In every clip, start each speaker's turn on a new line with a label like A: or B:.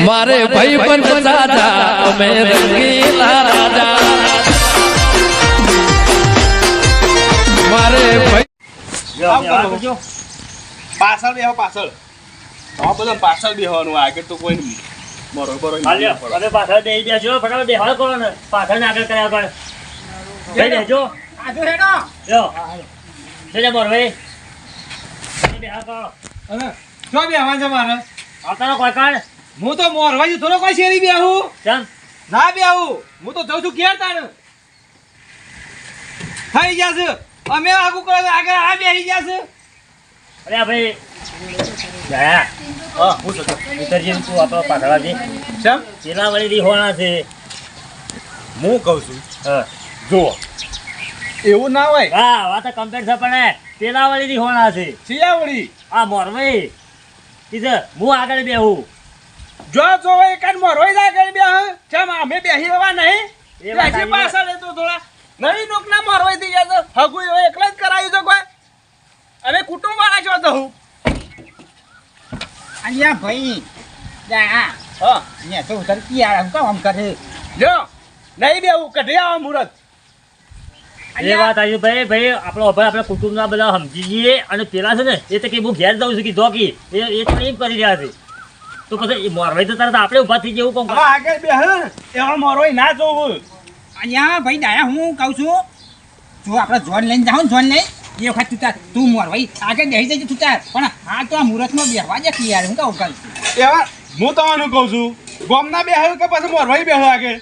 A: મારે ભાઈ પણ દાદા અમે રંગીલા રાજા મારે ભાઈ
B: પાછળ બેહો પાછળ હા બધા પાછળ બેહવાનું આગળ તો કોઈ નહીં બરોબર
C: હવે પાછળ બેસી બેસજો ફટાફટ બેહાડ કરો ને પાછળ ને આગળ કર્યા આગળ જઈ બેસજો
D: આજુ હેડો
C: જો જઈ બોર ભાઈ બેહાડ કરો
D: હવે જો બેહવા છે મારે
C: આવતાનો કોઈ કાઢ
D: હું તો મોરવાઈ થોડો કોઈ શેરી બેહું
C: ચમ
D: ના બેહું હું તો જઉં છું ઘેર તાણ થઈ જશે અમે આગુ કરે આગળ આ બેહી જશે
C: અરે ભાઈ જયા
B: હા હું તો
C: ઉતરજી તું આપણો પાછળજી
B: કેમ
C: પેલા વળી રીહોણા છે
B: હું કહું છું
C: હા
B: જુઓ એવું ના હોય
C: હા વાત કમ્પ્લેટ છે પણ પેલા વળી રીહોણા છે
B: શિયાવળી
C: આ મોરભાઈ કીધું હું આગળ બેહું
B: જો જો એક જ મોરવાઈ જાય કરી બેહ કેમ અમે બેહી રહેવા નહીં
C: એ વાત
B: બેસી
C: આવી
B: પાછળ એ તો થોડા નહીં નોકના મોરવાઈ થઈ ગયા તો હગુ એવો એકલા જ કરાયું છે કોઈ અમે કુટુંબ વાળા છો તો હું
D: અહીંયા ભાઈ જા
B: હા
D: ને તો ઉતર કી આ કામ આમ કરે
B: જો નહીં બેવું કઢી આવો મુરત
C: એ વાત આવી ભાઈ ભાઈ આપણો ભાઈ આપણે કુટુંબના બધા સમજી જઈએ અને પેલા છે ને એ તો કે હું ઘેર જાઉં છું કે ધોકી એ તો એમ કરી રહ્યા છે તો પછી મોરભાઈ તો તરત આપણે ઊભા થઈ જેવું
B: હવે આગળ બેહ એવા મોરવાઈ ના જોવું
D: અહીંયા ભાઈ ડાયા હું કહું છું જો આપણે જોન લઈને જાઉં જોન લઈ એ વખત તું મોરવાઈ આગળ બેસી જજે તું પણ હા તો આ મુહૂર્તમાં બેહવા જ કે યાર હું કહું કહું છું
B: એવા હું તમને કહું છું ગોમના બેહ કે પછી મોરવાઈ બેહ આગળ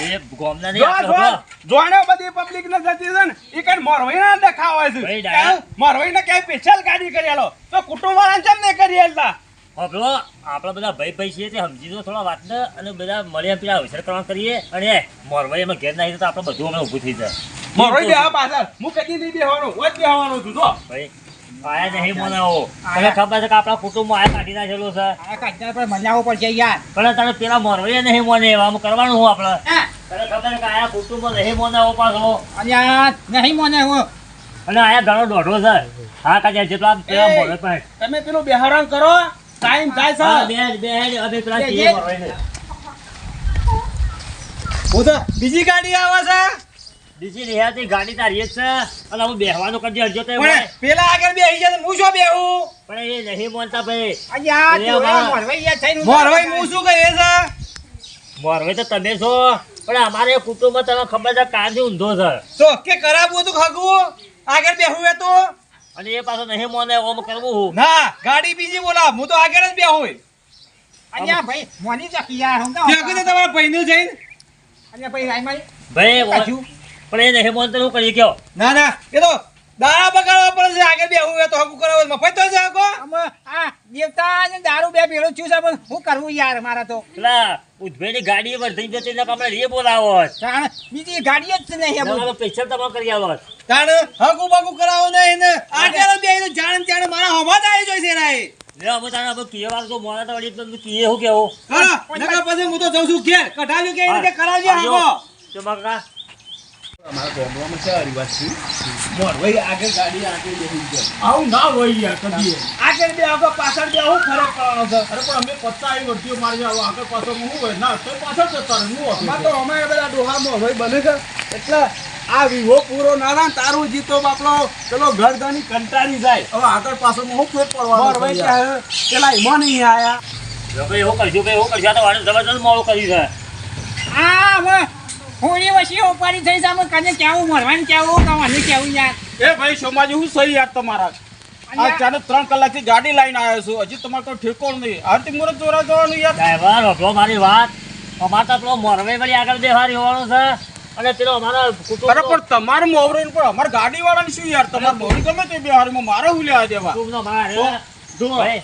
C: એ ગોમના
B: જો
C: નહીં
B: જો
C: આપણે
B: જોણે બધી પબ્લિક ને જતી છે ને એ કઈ મોરવાઈ ના દેખાવા
C: ભાઈ
B: છે
C: ડાયા.
B: મોરવાઈ ને ક્યાંય સ્પેશિયલ ગાડી કરી આલો તો કુટુંબ વાળા કેમ નહીં કરી આલતા
C: આપણો આપણા બધા ભાઈ ભાઈ છીએ તે સમજી દો થોડા વાતને અને બધા મળીને પેલા અવસર કરવાનું કરીએ અને મોરભાઈ એમાં ઘેર નાખી તો આપણે બધું અમે ઊભું થઈ જાય
B: મોરવાઈ બેહ પાછળ હું કદી નહીં બેહવાનું વચ બેહવાનું છું જો
C: ભાઈ આયા નહીં મોનાવો તને ખબર છે કે આપણા કુટુંબમાં આયા કાઢી નાખેલો છે
D: આ કાઢતા પર મજાવો પડશે યાર
C: પણ તને પેલા મોરભાઈ નહીં મોને એવા કરવાનું હું આપણે
D: હા
C: તને ખબર છે કે આયા કુટુંબમાં નહીં મોનાવો પાછો
D: અહીંયા નહીં મને હું
C: અને આયા ઘણો દોઢો છે હા કાજે જેટલા પેલા મોરભાઈ પાસે
B: તમે પેલું બેહારણ કરો ટાઈમ થાય
C: હા,
B: છે
C: બે હવે પેલા
D: બે,
C: છીએ
D: બે.
C: મોરભાઈને.
B: હું તો બીજી ગાડી આવે છે
C: બીજી રિહાતી ગાડી તારી જ છે અને હું બેહવાનું કરજે અડજો તો
B: પણ પેલા આગળ બેહી જાય હું શું બેહું
C: પણ એ નહીં મોનતા ભાઈ
D: અહીંયા
C: એ
D: જોયા
C: અમારા-
D: મોરવાઈ યાર થઈને
B: મોરવાઈ હું શું કહે છે
C: મોરભાઈ તો તમે છો પણ અમારે કુટુંબમાં તમે ખબર છે કાંજી ઊંધો છે
B: તો કે કરાવવું હતું ખગવું આગળ બેહું એ તો
C: અને એ પાછો નહીં મોને ઓમ કરવું હું
B: ના ગાડી બીજી બોલા હું તો આગળ જ બેહું
D: અહીંયા ભાઈ મોની ચકી યાર હું કહું
B: ત્યાં કીધું તમારા ભાઈનું જઈને
D: અહીંયા ભાઈ રાઈમાઈ
C: ભાઈ
D: કાઢ્યું.
C: પણ એ નહીં મોનતા હું કરી કયો
B: ના ના એ તો દાડા બગાડવા પડે છે આગળ બેહું એ તો હગું કરાવવું મફત તો છે હગો
D: આમ આ દેવતા અને દારૂ બે ભેળું થયું છે પણ શું કરવું યાર મારા તો
C: પેલા ઉધભાઈની ગાડી પર થઈ જતી એટલે આપણે એ બોલાવો
D: કારણ બીજી ગાડી જ નહીં આ બધું.
C: પૈસા તમારે કરી આવો
B: તાણ હગું બગું કરાવો નહીં ને આગળ જ બેહી તો જાણે જાણે મારા હોમાં જ આવી જોઈશે રાય
C: લે અમે તારા હવે કીએ વાર તો મોના તો વળી તો કીએ હું કેવું
B: કરો નકર પછી હું તો જઉં છું ઘેર કઢાવ્યું કે એને કે કરાવજે હગો
C: તો મકા
B: અમારા ગામડામાં છે રિવાજ છે મોરવાઈ આગળ ગાડી આગળ બેહી જાય
E: આવું ના હોય યાર કદી
B: આગળ બે આગળ પાછળ બે આવું ફરક પડવાનો છે
E: અરે પણ અમે પત્તા આવી વર્તીઓ મારી આવો આગળ પાછળ હું હોય ના તો પાછળ જતા રહે હું
B: અમાર તો અમારે બધા ડોહા મોરવાઈ બને છે એટલે આ વિવો પૂરો ના થાય તારું જીતો બાપલો પેલો ગરદની કંટાળી જાય
E: હવે આગળ પાછળ હું ફેર પડવાનો
B: મોરવાઈ કે પેલા ઈમો નહીં આયા
C: ભાઈ એવું કરજો ભાઈ એવું કરજો આ તો વાળું જબરજસ્ત મોડું કર્યું છે
D: આ હવે હોળી વસી ઉપાડી થઈ છે અમે કને કેવું મરવાનું કેવું કવાનું કેવું યાર
E: એ ભાઈ સોમાજી હું સહી યાર તમારા આ ચાને 3 કલાકથી ગાડી લઈને આવ્યો છું હજી તમારે કોઈ ઠેકોણ નહીં આરતી મુરત જોરા જવાનું યાર
C: ડ્રાઈવર હભળો મારી વાત અમારે તો પેલો મોરવાઈ વળી આગળ બેહારી હોવાનું છે અને પેલો અમારા કુટુંબ
E: અરે પણ તમારે મોવરો ને પણ અમારે ગાડી વાળાને શું યાર તમારે મોરી ગમે તે બિહારીમાં મારે હું લેવા દેવા
C: કુટુંબનો મારે
E: જો
C: ભાઈ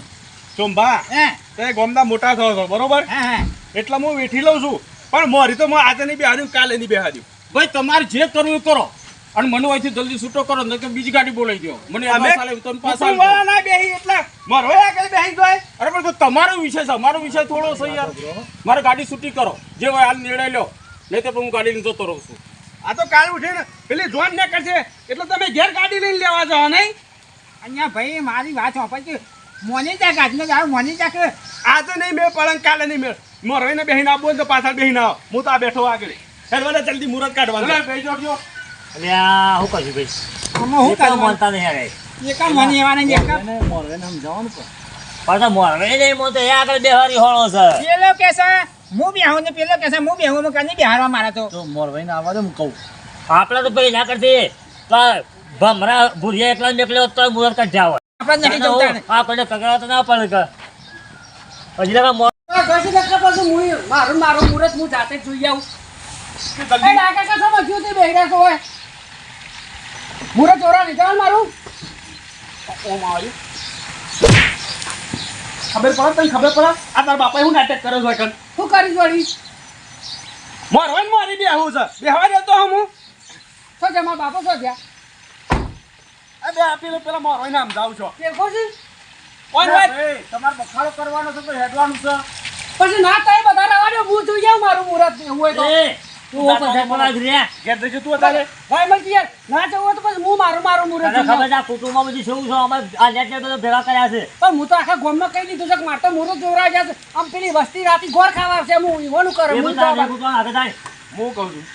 B: ચોંબા
D: હે
B: તે ગોમના મોટા થયો છો બરોબર
D: હા હા
B: એટલે હું વેઠી લઉં છું પણ મોરી તો હું આજે નહીં બેહાર્યું કાલે નહીં બેહાર્યું
E: ભાઈ તમારે જે કરવું એ કરો અને મને અહીંથી જલ્દી છૂટો કરો ને બીજી ગાડી બોલાવી દો મને
B: અમે
E: તમે પાછા
B: કુટુંબવાળા ના બેહી એટલે મોરવાઈ આગળ બેહી જાય
E: અરે પણ તમારો વિષય છે અમારો વિષય થોડો છે યાર મારે ગાડી છૂટી કરો જે હોય હાલ નિર્ણય લો નહીં તો હું ગાડી લઈને જતો રહું છું
B: આ તો કાલ ઉઠીને પેલી જોન ને કરશે એટલે તમે ઘેર ગાડી લઈને લેવા જાઓ નહીં
D: અહીંયા ભાઈ મારી વાત સાંભળજો મોની જા કાચને જાવ મોની જા કે
B: આજે નહીં મેળ પડે ને કાલે નહીં મેળ મોરવાઈને બેહીને આપો ને તો પાછળ બેહીને આવો હું તો આ બેઠો આગળ હેલવાને જલ્દી મુહૂર્ત કાઢવાનું બેહી જોડજો
C: એટલે આ શું કરશું ભાઈ
D: આમાં હું
C: એ કામ
D: કરવાનું
C: માનતા નહીં યાર
D: એકા મોની એવાને ને એકા
C: પણ તો મોરવે નહીં મોં તો એ આગળ બેહારી હોળો છે
D: પેલો કે છે હું બેહું ને પેલો કે છે હું બેહું હું કની બેહારવા મારા તો
C: આપણે તો ભાઈ ના કરતી તો ભમરા ભૂરિયા એકલા ને એકલો તો મુહૂર્ત કાઢ જાવ
D: આપણે નહીં જમતા ને
C: આપણે કગડા તો ના પડે કે હજી લગા મોર
A: ઘસી નાખતા પાછું મારું મુહૂર્ત હું જાતે જ જોઈ આવું એ ડાકા કા સમજ્યું તે બેહી રહ્યા હોય મુહૂર્ત ચોરા નીકળ મારું
B: ઓમ આવ્યું ખબર પડે તને ખબર પડે આ તારા બાપાએ હું નાટક કર્યો છે કન
A: શું કરી જોડી
B: મોરવાઈને મારી બેહું છે બેહવા દેતો હું
A: શું છે મારા બાપો શું થયા
B: આ બે આપી પેલા મોરવાઈને સમજાવું છો
A: કેરકો છે
B: કોણ વાત
E: તમારે બખાડો કરવાનો છે તો હેડવાનું છે
A: પછી ના થાય બધા રવા દો હું જોઈ આવું મારું મુહૂર્ત એવું હોય તો
C: એ તું પછી બોલા રહ્યા
B: ઘેર જજો તું અત્યારે
A: ભાઈ મને યાર ના જવું હોય તો પછી હું મારું મુહૂર્ત
C: તને
A: જોઈ
C: ખબર
A: આવું.
C: છે આ કુટુંબમાં બધી શું છે અમે આ નેટ બધો ભેગા કર્યા છે
A: પણ હું તો આખા ગામમાં કહી દીધું છે કે મારે તો મુહૂર્ત જોવરા ગયા છે આમ પેલી વસ્તી રાતી ગોળ ખાવા છે હું ઈવાનું કરું
C: એ
A: હું
C: બધા
A: તો
C: ભેગું તો આગળ થાય
B: હું કહું છું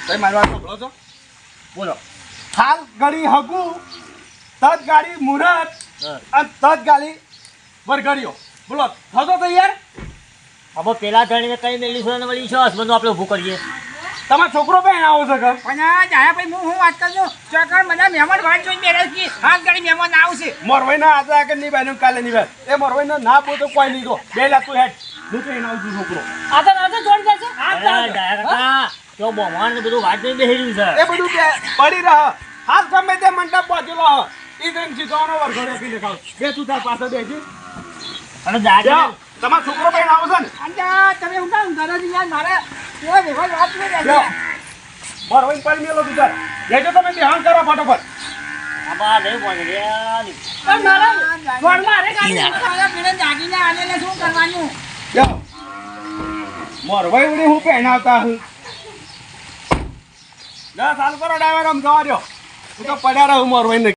B: તમે મારી વાત સાંભળો છો
C: બોલો
B: હાલ ઘડી હગું તત ગાડી મુહૂર્ત અને તત ગાડી વરઘડીઓ બોલો થતો તૈયાર
C: હવે પેલા ધણીને કઈ મેલી છે ને વળી છે હસબન્ડનું આપણે ઊભું કરીએ
B: તમારો છોકરો પણ આવો છે ઘર
D: પણ આ જાયા ભાઈ હું વાત કરજો ચોકર બધા મહેમાન વાટ જોઈને બેઠા છે હાલ ઘડી મહેમાન આવશે
B: મોરવાઈના આજે આગળ નહીં બેનું કાલે નહીં બેન એ મોરવાઈનો ના બોતો કોઈ નહીં દો બે લાખ તું હેડ હું તો એને આવું છું છોકરો
A: આતે જોડી જશે
C: અરે ડાયા કાકા તો બોમાન ને બધું વાત નહીં બેહી રહ્યું છે
B: એ બધું પડી રહ હાલ ગમે તે મંડપ બાજુલો હ ઈ દિન સીધોનો વરઘોડો પી દેખાવ બે તું તાર પાસે બેસી
C: અને દાદા
B: જાઓ તમારો છોકરો પણ આવો છે ને
D: અંજા તમે હું કામ કરો છો યાર મારે કોઈ ભેગો વાત નહીં રહેશે
B: જાઓ મોરવાઈને પડી મેલો તું તાર લેજો તમે બેહાન કરો ફટાફટ
C: આબા નહીં બોલે યાર
A: પણ મારા ગોળ મારે
D: મારા પીને જાગીને આને શું કરવાનું
B: જાઓ મોરવાઈ ઉડી હું પહેણાવતા હું ના સાલ કરો ડ્રાઈવર આમ જવા દો હું તો પડ્યા રહું મોરવાઈને